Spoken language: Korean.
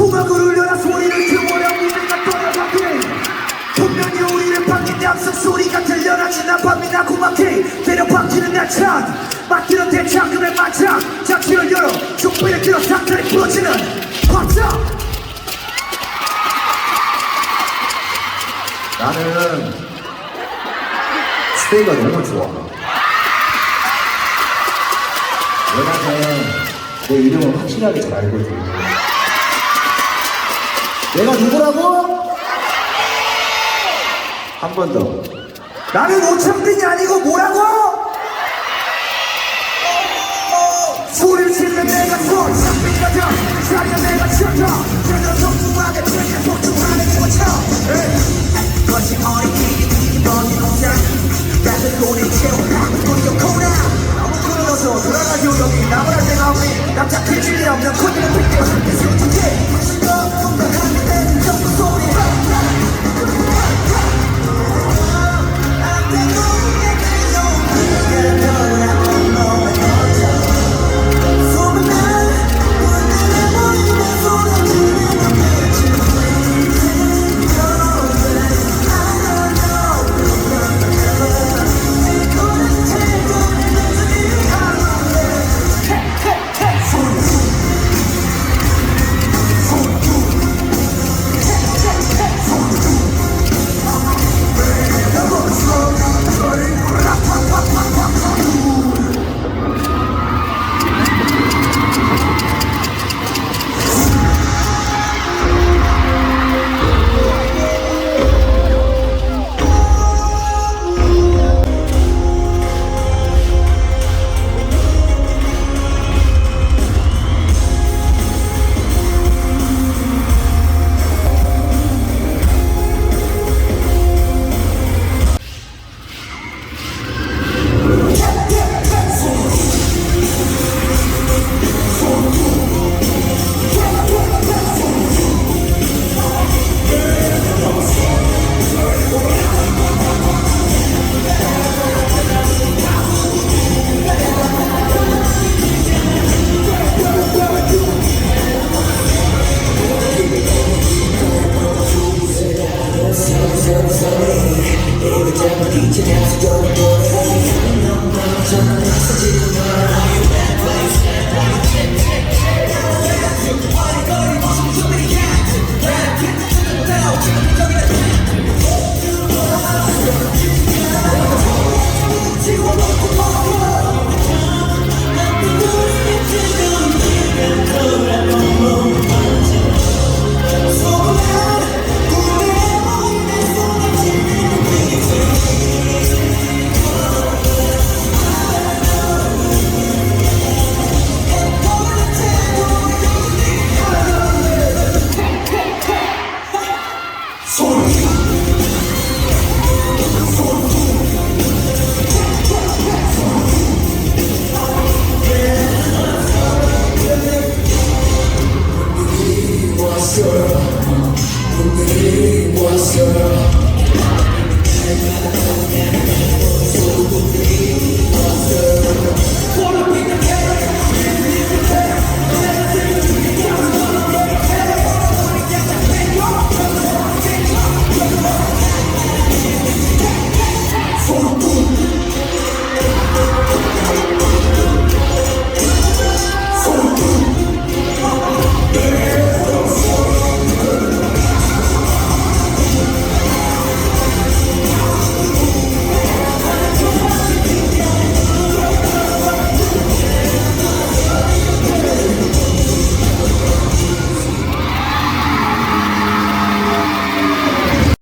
고막을 울려라 소리를 키워라 무대가 떠나가게 분명히 우리를 반긴 양성 소리가 들려라 지난 밤이 나 고막해 때려 박히는 날찬 맡기는 대창금의 만창 장치를 열어 족비를 들어 상태를 부러지는 박자. 나는 스테이가 너무 좋아. 왜냐면 내 이름을 확실하게 잘 알거든. 내가 누구라고? 한 번 더. 나는 오창빈이 아니고 뭐라고? 소리를 치면 내가 오창빈이가 돼 자리에 내가 쳐져 제대로 동중하게 제대로 동중하게 꽂혀 거친 어린이기 뒤집어진 공장 따뜻 돈을 채워라 돈좀 코나 너무 끊어서 돌아가죠 여기 나무랄 데가 없니 납작해질 리 없는 코디는